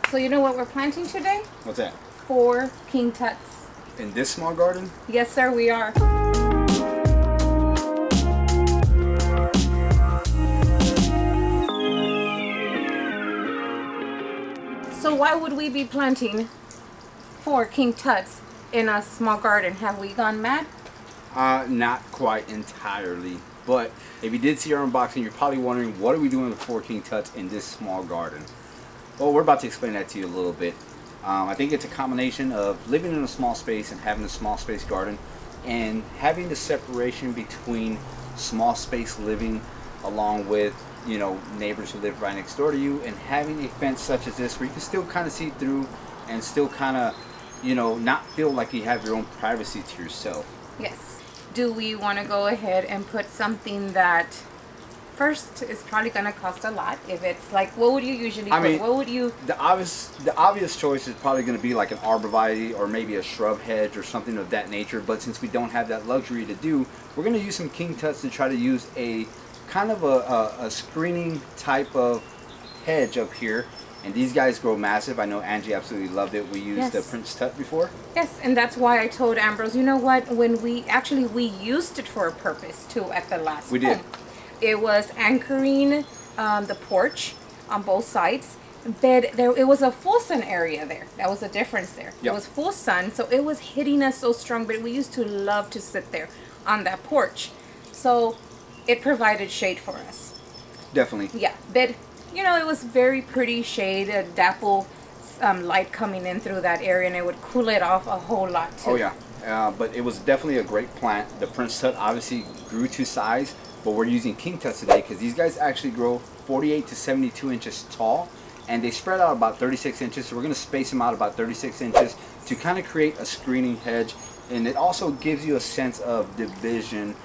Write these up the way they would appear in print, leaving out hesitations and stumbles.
So you know what we're planting today? What's that? 4 King Tuts. In this small garden? Yes, sir, we are. So why would we be planting 4 King Tuts in a small garden? Have we gone mad? Not quite entirely. But if you did see our unboxing, you're probably wondering, what are we doing with 4 King Tuts in this small garden? Well, we're about to explain that to you a little bit. I think it's a combination of living in a small space and having a small space garden, and having the separation between small space living along with, you know, neighbors who live right next door to you, and having a fence such as this where you can still kind of see through and still kind of, you know, not feel like you have your own privacy to yourself. Yes. Do we want to go ahead and put something that first is probably going to cost a lot? If it's like, what would you usually put? What would you... The obvious choice is probably going to be like an arborvitae or maybe a shrub hedge or something of that nature. But since we don't have that luxury to do, we're going to use some King Tuts to try to use a kind of a screening type of hedge up here. And these guys grow massive. I know Angie absolutely loved it. We used the Prince Tut before. Yes, and that's why I told Ambrose, you know what, when we used it for a purpose too at the last We did. home. It was anchoring the porch on both sides. But it was a full sun area there. That was the difference there. Yep. It was full sun, so it was hitting us so strong, but we used to love to sit there on that porch. So it provided shade for us. Definitely. Yeah, but you know, it was very pretty shade, a dapple light coming in through that area, and it would cool it off a whole lot too. Oh yeah, but it was definitely a great plant. The Prince Tut obviously grew to size, but we're using King Tuts today because these guys actually grow 48 to 72 inches tall, and they spread out about 36 inches. So we're going to space them out about 36 inches to kind of create a screening hedge, and it also gives you a sense of division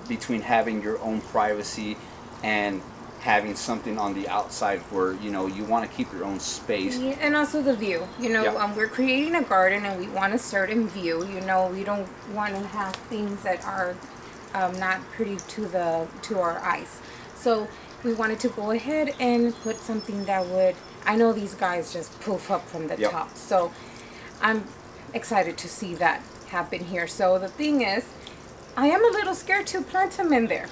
between having your own privacy and having something on the outside where, you know, you want to keep your own space. Yeah, and also the view. You know, we're creating a garden and we want a certain view. You know, we don't want to have things that are not pretty to our eyes. So we wanted to go ahead and put something that would, I know these guys just poof up from the top. So I'm excited to see that happen here. So the thing is, I am a little scared to plant them in there.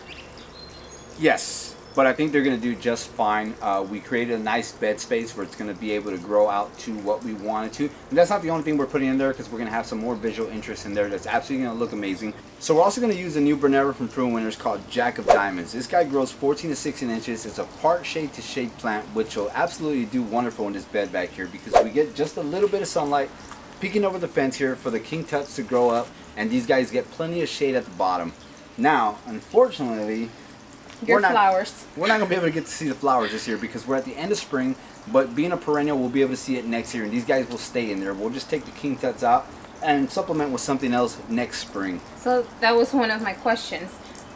Yes. But I think they're going to do just fine. We created a nice bed space where it's going to be able to grow out to what we wanted to. And that's not the only thing we're putting in there, because we're going to have some more visual interest in there that's absolutely going to look amazing. So we're also going to use a new Brunnera from Prune Winners called Jack of Diamonds. This guy grows 14 to 16 inches. It's a part shade to shade plant, which will absolutely do wonderful in this bed back here, because we get just a little bit of sunlight peeking over the fence here for the King Tuts to grow up, and these guys get plenty of shade at the bottom. Now, unfortunately, we're not going to be able to get to see the flowers this year because we're at the end of spring, but being a perennial, we'll be able to see it next year, and these guys will stay in there. We'll just take the King Tuts out and supplement with something else next spring. So that was one of my questions.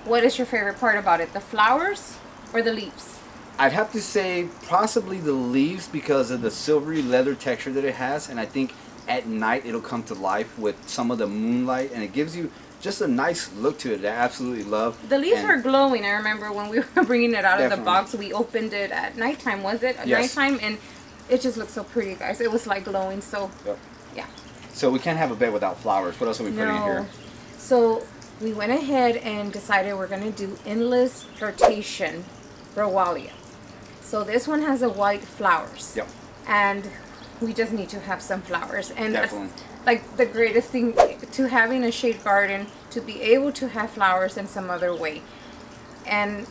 What is your favorite part about it, the flowers or the leaves? I'd have to say possibly the leaves because of the silvery leather texture that it has, and I think at night it'll come to life with some of the moonlight, and it gives you just a nice look to it that I absolutely love. The leaves were glowing. I remember when we were bringing it out of the box, we opened it at nighttime, was it? At nighttime, and it just looked so pretty, guys. It was like glowing, so yeah. So we can't have a bed without flowers. What else are we putting in here? So we went ahead and decided we're going to do Endless Flirtation Browallia. So this one has a white flowers. Yep. And we just need to have some flowers. And definitely. That's like the greatest thing to having a shade garden, to be able to have flowers in some other way. And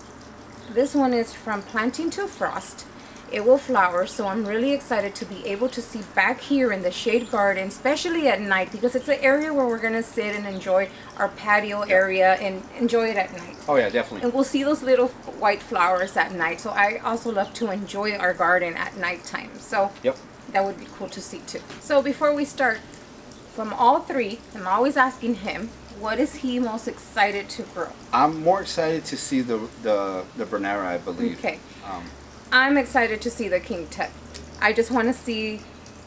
this one is from Planting to Frost. It will flower, so I'm really excited to be able to see back here in the shade garden, especially at night, because it's an area where we're going to sit and enjoy our patio area and enjoy it at night. Oh yeah, definitely. And we'll see those little white flowers at night. So I also love to enjoy our garden at nighttime. So that would be cool to see too. So before we start, from all three, I'm always asking him, what is he most excited to grow? I'm more excited to see the Brunnera, I believe. Okay. I'm excited to see the King Tut. I just want to see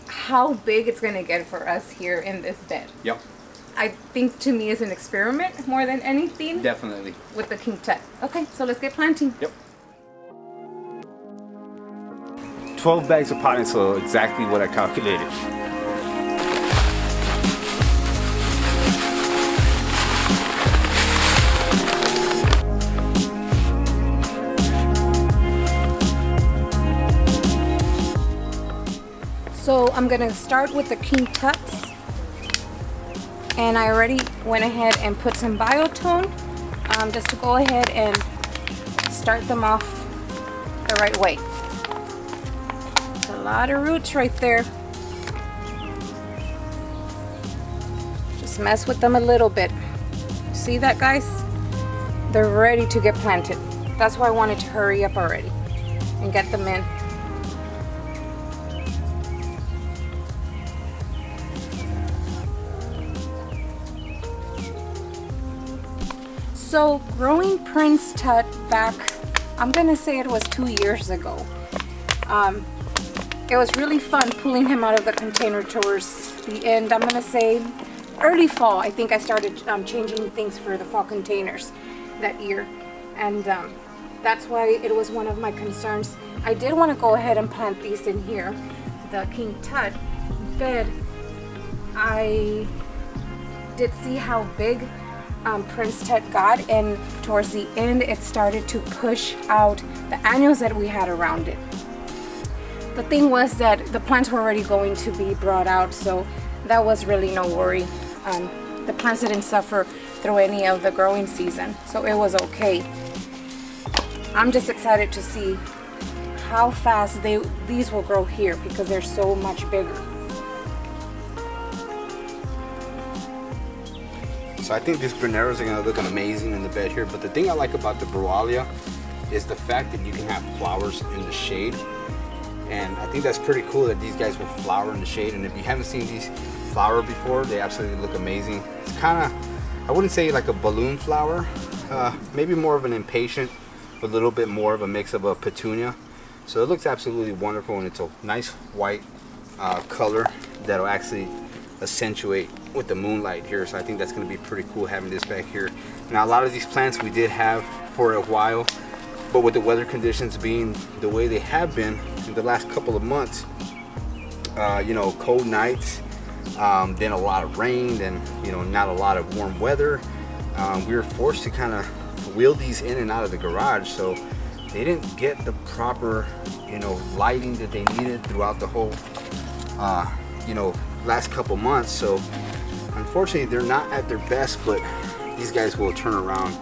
how big it's going to get for us here in this bed. Yep. I think to me it's an experiment more than anything. Definitely. With the King Tut. Okay, so let's get planting. Yep. 12 bags of potting soil, exactly what I calculated. So I'm gonna start with the King Tuts, and I already went ahead and put some biotone just to go ahead and start them off the right way. It's a lot of roots right there. Just mess with them a little bit. See that, guys? They're ready to get planted. That's why I wanted to hurry up already and get them in. So growing Prince Tut back, I'm gonna say it was 2 years ago. It was really fun pulling him out of the container towards the end. I'm gonna say early fall. I think I started changing things for the fall containers that year, and that's why it was one of my concerns. I did want to go ahead and plant these in here, the King Tut, but I did see how big Prince Tut got, and towards the end it started to push out the annuals that we had around it. The thing was that the plants were already going to be brought out, so that was really no worry. The plants didn't suffer through any of the growing season, so it was okay. I'm just excited to see how fast these will grow here because they're so much bigger. So I think these Brunneras are gonna look amazing in the bed here, but the thing I like about the Browallia is the fact that you can have flowers in the shade. And I think that's pretty cool that these guys will flower in the shade. And if you haven't seen these flower before, they absolutely look amazing. It's kind of, I wouldn't say like a balloon flower, maybe more of an impatient, a little bit more of a mix of a petunia. So it looks absolutely wonderful, and it's a nice white color that'll actually accentuate with the moonlight here. So I think that's going to be pretty cool having this back here. Now a lot of these plants we did have for a while, but with the weather conditions being the way they have been in the last couple of months, you know, cold nights, then a lot of rain, then, you know, not a lot of warm weather, we were forced to kind of wheel these in and out of the garage, so they didn't get the proper, you know, lighting that they needed throughout the whole you know, last couple months. So unfortunately they're not at their best, but these guys will turn around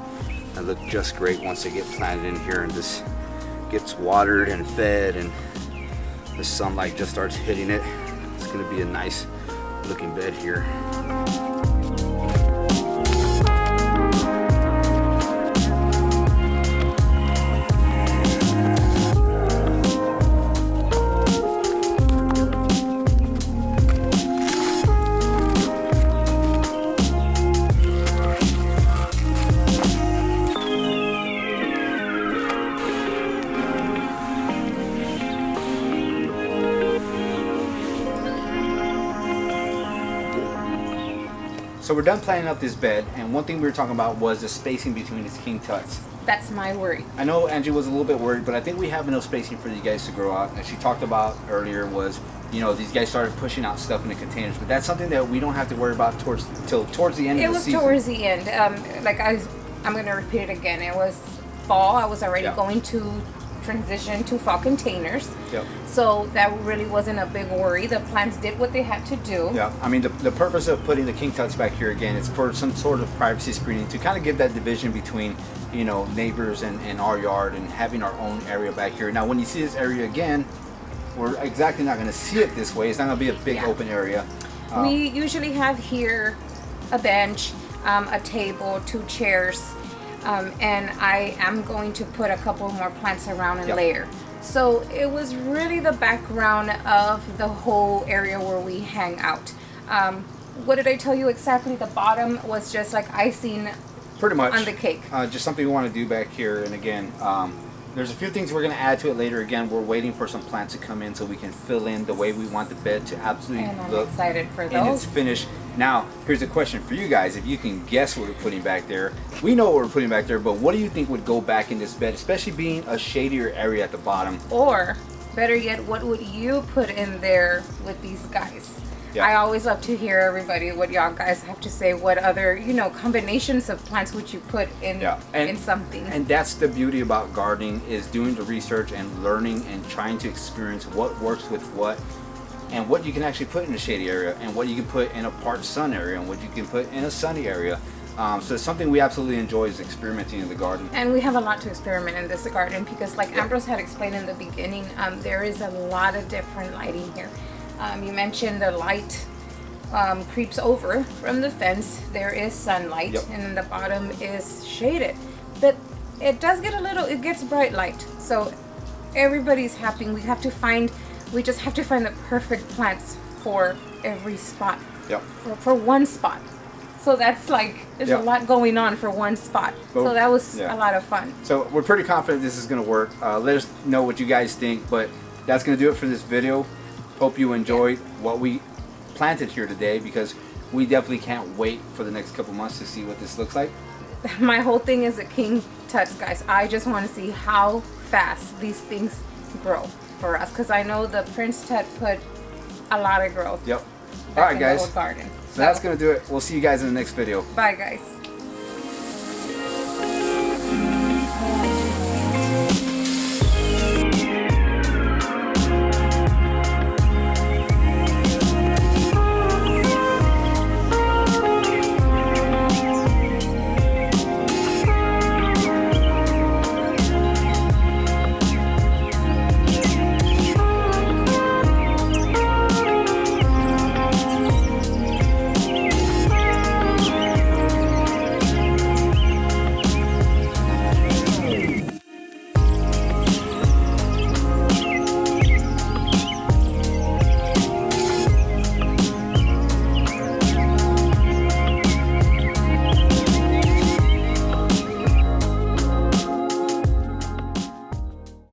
and look just great once they get planted in here and this gets watered and fed and the sunlight just starts hitting it. It's going to be a nice looking bed here. So we're done planning up this bed, and one thing we were talking about was the spacing between these King Tuts. That's my worry. I know Angie was a little bit worried, but I think we have enough spacing for you guys to grow out. As she talked about earlier was, you know, these guys started pushing out stuff in the containers, but that's something that we don't have to worry about towards the end of the season. It was towards the end. I'm going to repeat it again. It was fall. I was already going to transition to fall containers. Yep. So that really wasn't a big worry. The plants did what they had to do. Yeah, I mean the purpose of putting the King Tuts back here again is for some sort of privacy screening to kind of give that division between, you know, neighbors and our yard and having our own area back here. Now when you see this area again, we're exactly not going to see it this way. It's not going to be a big open area. We usually have here a bench, a table, 2 chairs, and I am going to put a couple more plants around and layer. So it was really the background of the whole area where we hang out. What did I tell you exactly? The bottom was just like icing pretty much on the cake. Just something we want to do back here. And again, there's a few things we're going to add to it later. Again, we're waiting for some plants to come in so we can fill in the way we want the bed to absolutely And I'm look excited for in its those. finish. Now, here's a question for you guys. If you can guess what we're putting back there, we know what we're putting back there, but what do you think would go back in this bed, especially being a shadier area at the bottom? Or better yet, what would you put in there with these guys? Yeah. I always love to hear everybody what y'all guys have to say. What other, you know, combinations of plants would you put in in something? And that's the beauty about gardening, is doing the research and learning and trying to experience what works with what, and what you can actually put in a shady area, and what you can put in a part sun area, and what you can put in a sunny area. So it's something we absolutely enjoy, is experimenting in the garden. And we have a lot to experiment in this garden because, like Ambrose had explained in the beginning, there is a lot of different lighting here. You mentioned the light creeps over from the fence. There is sunlight, and then the bottom is shaded. But it does get it gets bright light. So everybody's happy. We just have to find the perfect plants for every spot. For one spot. So that's like, there's a lot going on for one spot. So that was a lot of fun. So we're pretty confident this is going to work. Let us know what you guys think, but that's going to do it for this video. Hope you enjoyed what we planted here today, because we definitely can't wait for the next couple months to see what this looks like. My whole thing is the King Tuts, guys. I just want to see how fast these things grow for us, because I know the Prince Tut put a lot of growth. All right, guys. Garden. So that's going to do it. We'll see you guys in the next video. Bye, guys.